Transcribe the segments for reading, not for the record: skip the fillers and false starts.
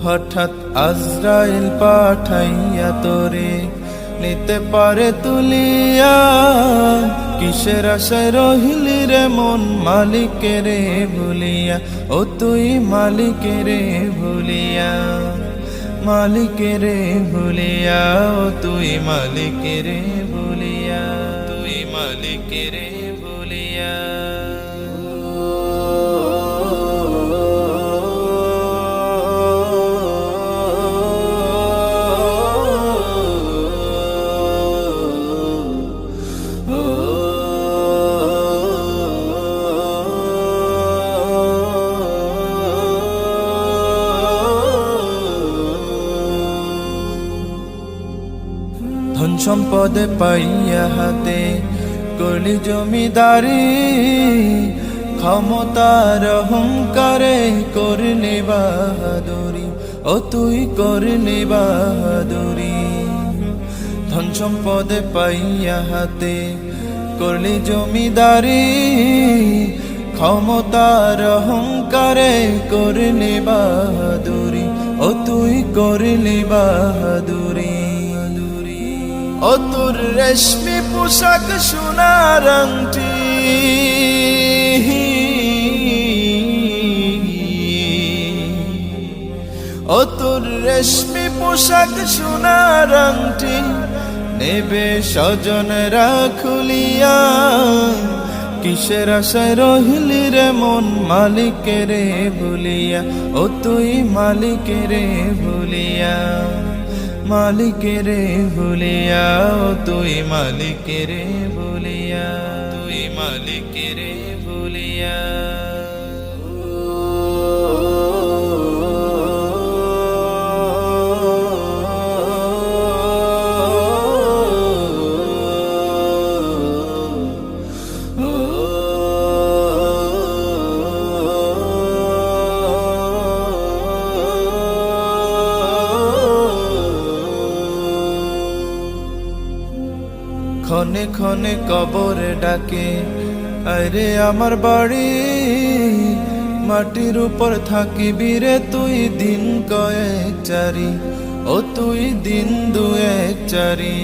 হঠাৎ আজরাইল পাঠাইয়া তোরে নিতে পারে তুলিয়া, কিসের আশায় রহিলি রে মন মালিকের ভুলিয়া, ও তুই মালিকের ভুলিয়া, মালিকের ভুলিয়া, ও তুই মালিকের ভুলিয়া, তুই মালিকের ভুলিয়া। ধন সম্পদে পাইয়া হাতে করলি জমিদারি, ক্ষমতার অহংকারে করলি বাহাদুরি, ও তুই করলি বাহাদুরি। ধন সম্পদে পাইয়া হাতে করলি জমিদারি, ক্ষমতার অহংকারে করলি বাহাদুরি, ও তুই করলি বাহাদুরি। ও তোর রেশমি পোশাক সোনার আংটি, ও তোর রেশমি পোশাক সোনার আংটি, নেবে স্বজনরা খুলিয়া, কিসের আশায় রহিলি রে মন মালিকের ভুলিয়া, ও তুই মালিকের ভুলিয়া, মালিকের ভুলিয়া, ও তুই মালিকের ভুলিয়া, তুই মালিকের ভুলিয়া। ক্ষণে ক্ষণে কবরে ডাকে আরে আমার বাড়ি, মাটির উপর থাকিবি রে তুই দিন কয়েক চারি, ও তুই দিন দুয়েক চারি।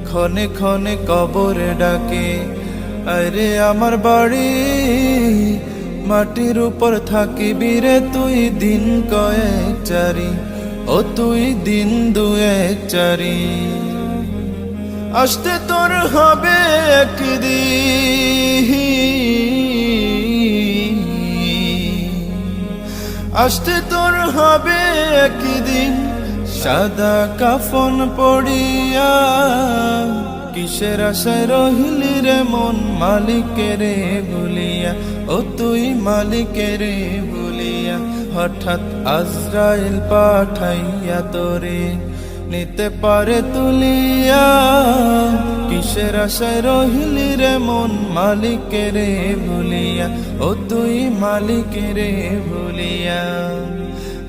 ক্ষণে ক্ষণে কবরে ডাকে আরে আমার বাড়ি, মাটির উপর থাকিবি রে তুই দিন কয়েক চারি, ও তুই দিন দুয়েক চারি। আসতে তোর হবে একদিন, আসতে তোর হবে একদিন, সাদা কাফন পড়িয়া, কিসের আশায় রহিলি রে মন মালিকের ভুলিয়া, ও তুই মালিকের ভুলিয়া। হঠাৎ আজরাইল পাঠাইয়া তোরে নিতে পারে তুলিয়া, কিসের আশায় রহিলি রে মন মালিকের ভুলিয়া, ও তুই মালিকের ভুলিয়া,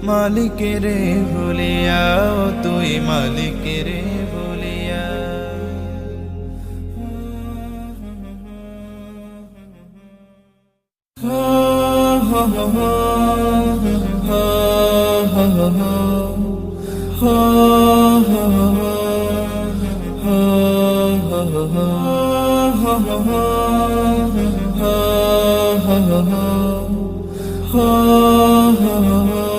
মালিকের ভুলিয়া, ও তুই মালিকের ভুলিয়া। ha ha ha